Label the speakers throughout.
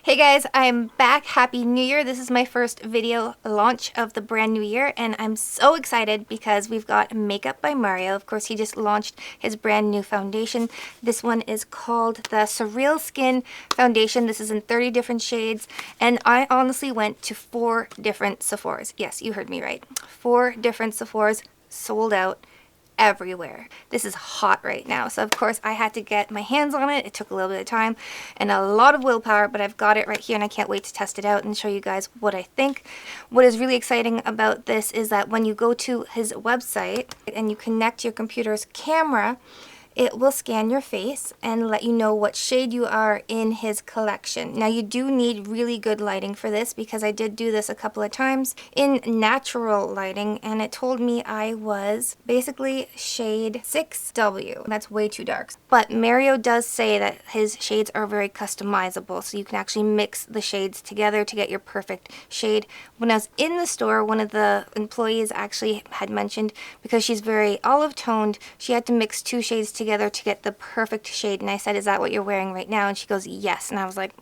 Speaker 1: Hey guys, I'm back. Happy New Year. This is my first video launch of the brand new year and I'm so excited because we've got Makeup by Mario. Of course, he just launched his brand new foundation. This one is called the Surreal Skin Foundation. This is in 30 different shades and I honestly went to 4 different Sephoras. Yes, you heard me right. 4 different Sephoras sold out everywhere. This is hot right now, so of course I had to get my hands on it. It took a little bit of time and a lot of willpower, but I've got it right here and I can't wait to test it out and show you guys what I think. What is really exciting about this is that when you go to his website and you connect your computer's camera, it will scan your face and let you know what shade you are in his collection. Now you do need really good lighting for this because I did do this a couple of times in natural lighting and it told me I was basically shade 6W. That's way too dark. But Mario does say that his shades are very customizable, so you can actually mix the shades together to get your perfect shade. When I was in the store, one of the employees actually had mentioned because she's very olive toned, she had to mix 2 shades together to get the perfect shade, and I said, "Is that what you're wearing right now?" And she goes, "Yes." And I was like,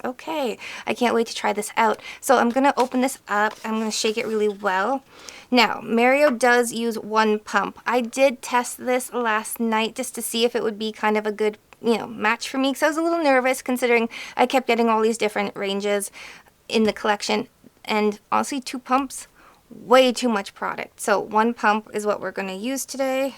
Speaker 1: okay, I can't wait to try this out. So I'm gonna open this up. I'm gonna shake it really well. Now, Mario does use 1 pump. I did test this last night just to see if it would be kind of a good, match for me, because I was a little nervous considering I kept getting all these different ranges in the collection, and honestly 2 pumps, way too much product. So 1 pump is what we're gonna use today.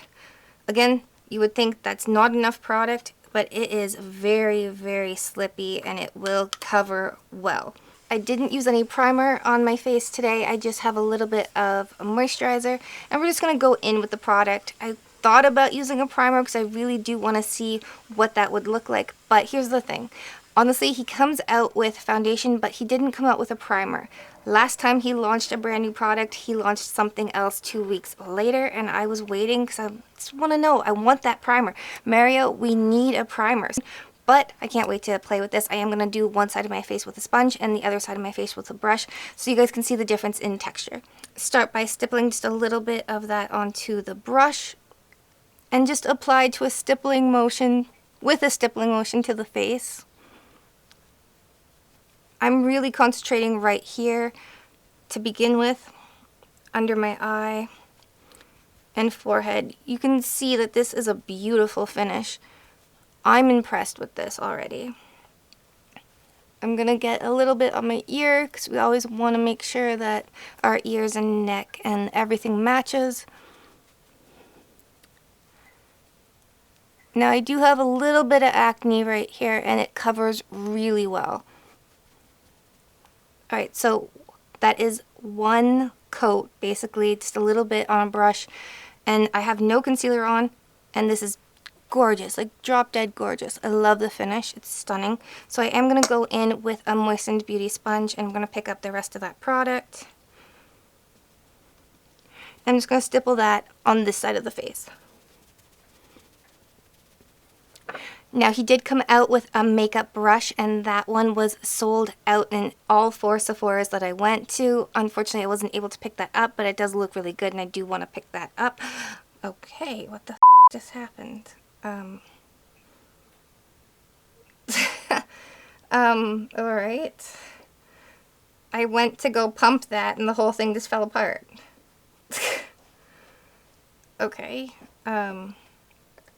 Speaker 1: Again, you would think that's not enough product, but it is very, very slippy and it will cover well. I didn't use any primer on my face today. I just have a little bit of a moisturizer and we're just going to go in with the product. I thought about using a primer because I really do want to see what that would look like, but here's the thing. Honestly, he comes out with foundation, but he didn't come out with a primer. Last time he launched a brand new product, he launched something else 2 weeks later, and I was waiting because I just want to know. I want that primer. Mario, we need a primer. But I can't wait to play with this. I am going to do one side of my face with a sponge and the other side of my face with a brush so you guys can see the difference in texture. Start by stippling just a little bit of that onto the brush and just apply to a stippling motion with a stippling motion to the face. I'm really concentrating right here to begin with, under my eye and forehead. You can see that this is a beautiful finish. I'm impressed with this already. I'm gonna get a little bit on my ear because we always want to make sure that our ears and neck and everything matches. Now I do have a little bit of acne right here and it covers really well. Alright, so that is 1 coat, basically, just a little bit on a brush, and I have no concealer on, and this is gorgeous, like drop dead gorgeous. I love the finish, it's stunning. So I am going to go in with a moistened beauty sponge, and I'm going to pick up the rest of that product. I'm just going to stipple that on this side of the face. Now, he did come out with a makeup brush, and that one was sold out in all 4 Sephoras that I went to. Unfortunately, I wasn't able to pick that up, but it does look really good, and I do want to pick that up. Okay, what the f just happened? Alright. I went to go pump that, and the whole thing just fell apart. Okay,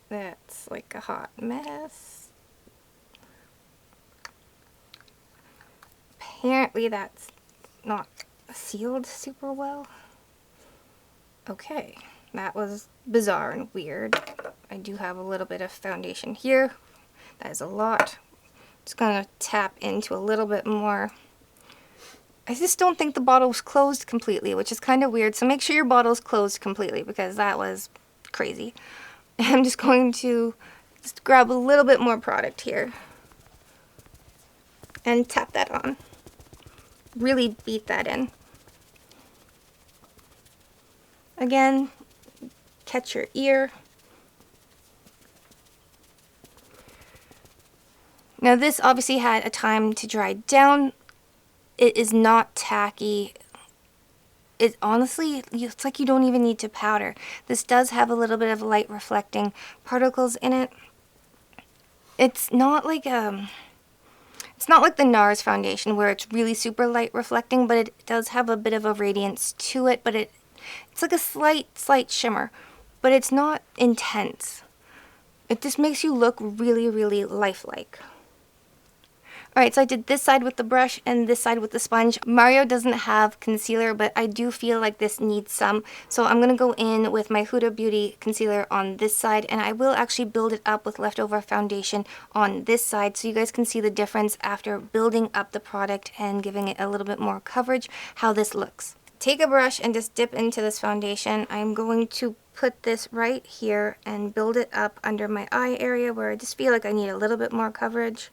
Speaker 1: that's like a hot mess. Apparently that's not sealed super well. Okay, that was bizarre and weird. I do have a little bit of foundation here. That is a lot. Just gonna tap into a little bit more. I just don't think the bottle was closed completely, which is kind of weird. So make sure your bottle's closed completely because that was crazy. I'm just going to just grab a little bit more product here and tap that on. Really beat that in. Again, catch your ear. Now this obviously had a time to dry down. It is not tacky. It honestly, it's like you don't even need to powder. This does have a little bit of light reflecting particles in it. It's not like It's not like the NARS foundation where it's really super light reflecting, but it does have a bit of a radiance to it, but it's like a slight shimmer, but it's not intense. It just makes you look really, really lifelike. Alright, so I did this side with the brush and this side with the sponge. Mario doesn't have concealer, but I do feel like this needs some. So I'm going to go in with my Huda Beauty concealer on this side, and I will actually build it up with leftover foundation on this side so you guys can see the difference after building up the product and giving it a little bit more coverage, how this looks. Take a brush and just dip into this foundation. I'm going to put this right here and build it up under my eye area where I just feel like I need a little bit more coverage.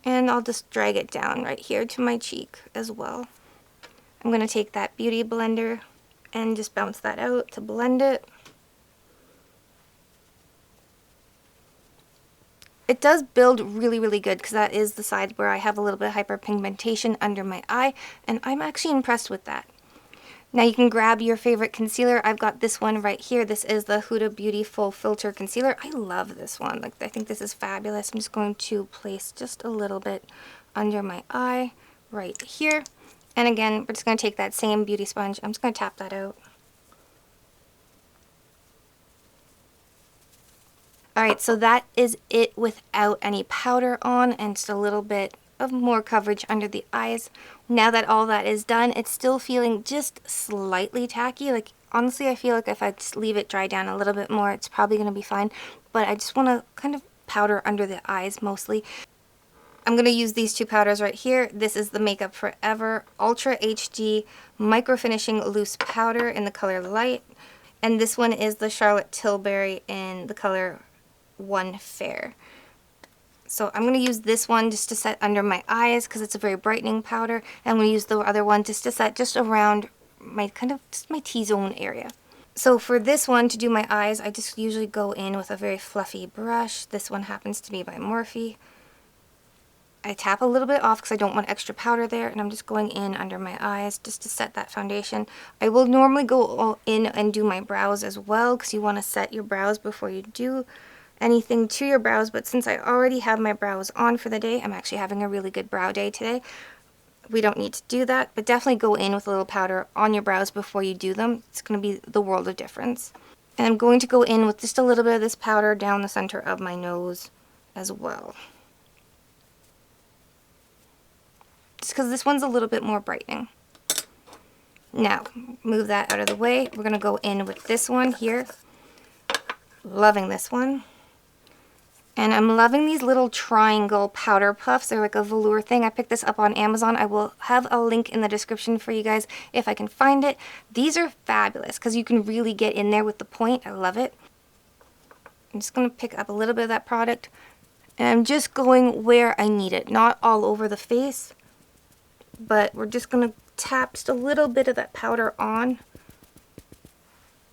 Speaker 1: And I'll just drag it down right here to my cheek as well. I'm going to take that beauty blender and just bounce that out to blend it. It does build really, really good because that is the side where I have a little bit of hyperpigmentation under my eye, and I'm actually impressed with that. Now you can grab your favorite concealer. I've got this one right here. This is the Huda Beauty Full Filter Concealer. I love this one. Like, I think this is fabulous. I'm just going to place just a little bit under my eye right here. And again, we're just going to take that same beauty sponge. I'm just going to tap that out. Alright, so that is it without any powder on and just a little bit of more coverage under the eyes. Now that all that is done, it's still feeling just slightly tacky. Like, honestly, I feel like if I just leave it dry down a little bit more, it's probably going to be fine. But I just want to kind of powder under the eyes mostly. I'm going to use these two powders right here. This is the Makeup Forever Ultra HD Micro Finishing Loose Powder in the color Light. And this one is the Charlotte Tilbury in the color One Fair. So I'm going to use this one just to set under my eyes because it's a very brightening powder. And I'm going to use the other one just to set just around my just my T-zone area. So for this one, to do my eyes, I just usually go in with a very fluffy brush. This one happens to be by Morphe. I tap a little bit off because I don't want extra powder there, and I'm just going in under my eyes just to set that foundation. I will normally go in and do my brows as well because you want to set your brows before you do anything to your brows, but since I already have my brows on for the day, I'm actually having a really good brow day today. We don't need to do that, but definitely go in with a little powder on your brows before you do them. It's going to be the world of difference. And I'm going to go in with just a little bit of this powder down the center of my nose as well. Just because this one's a little bit more brightening. Now, move that out of the way. We're going to go in with this one here. Loving this one. And I'm loving these little triangle powder puffs. They're like a velour thing. I picked this up on Amazon. I will have a link in the description for you guys if I can find it. These are fabulous because you can really get in there with the point. I love it. I'm just going to pick up a little bit of that product. And I'm just going where I need it. Not all over the face. But we're just going to tap just a little bit of that powder on.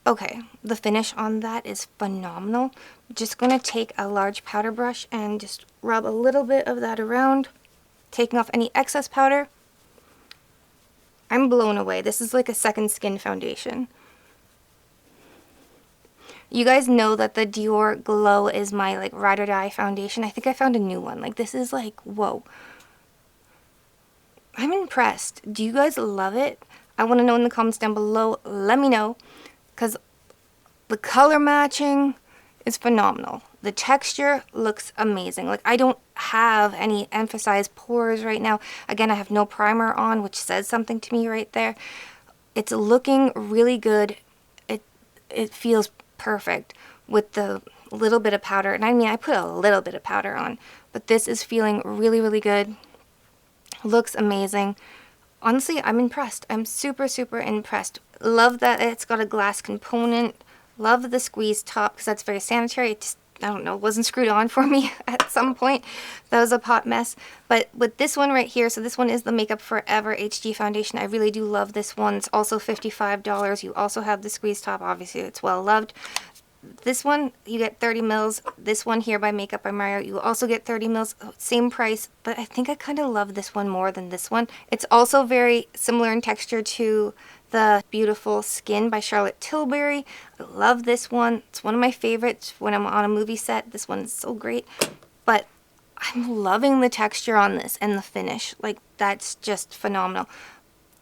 Speaker 1: Okay, the finish on that is phenomenal. I'm just going to take a large powder brush and just rub a little bit of that around, taking off any excess powder. I'm blown away. This is like a second skin foundation. You guys know that the Dior Glow is my like ride or die foundation. I think I found a new one. Like, this is like, whoa. I'm impressed. Do you guys love it? I want to know in the comments down below. Let me know. Because the color matching is phenomenal. The texture looks amazing. Like, I don't have any emphasized pores right now. Again, I have no primer on, which says something to me right there. It's looking really good. It feels perfect with the little bit of powder. And I mean, I put a little bit of powder on. But this is feeling really, really good. Looks amazing. Honestly, I'm impressed. I'm super, super impressed. Love that it's got a glass component. Love the squeeze top because that's very sanitary. It just, I don't know, wasn't screwed on for me at some point. That was a hot mess. But with this one right here, so this one is the Makeup Forever HD Foundation. I really do love this one. It's also $55. You also have the squeeze top. Obviously, it's well loved. This one, you get 30 mils. This one here by Makeup by Mario, you also get 30 mils. Same price, but I think I kind of love this one more than this one. It's also very similar in texture to the Beautiful Skin by Charlotte Tilbury. I love this one. It's one of my favorites when I'm on a movie set. This one is so great. But I'm loving the texture on this and the finish. Like, that's just phenomenal.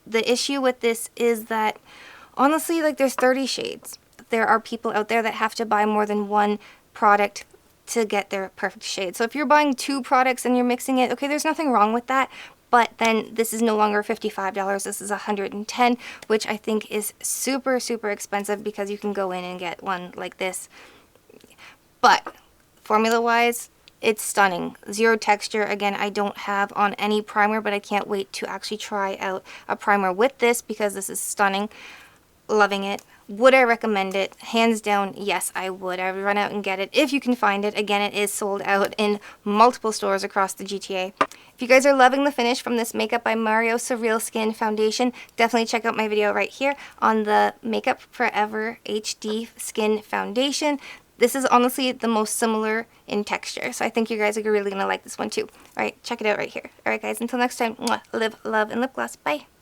Speaker 1: The issue with this is that, honestly, like, there's 30 shades. There are people out there that have to buy more than one product to get their perfect shade. So if you're buying 2 products and you're mixing it, okay, there's nothing wrong with that. But then this is no longer $55, this is $110, which I think is super, super expensive because you can go in and get one like this. But formula-wise, it's stunning. Zero texture. Again, I don't have on any primer, but I can't wait to actually try out a primer with this because this is stunning. Loving it. Would I recommend it? Hands down, yes, I would. I would run out and get it if you can find it. Again, it is sold out in multiple stores across the GTA. If you guys are loving the finish from this Makeup by Mario Surreal Skin Foundation, definitely check out my video right here on the Makeup Forever HD Skin Foundation. This is honestly the most similar in texture, so I think you guys are really going to like this one too. Alright, check it out right here. Alright guys, until next time, live, love, and lip gloss. Bye!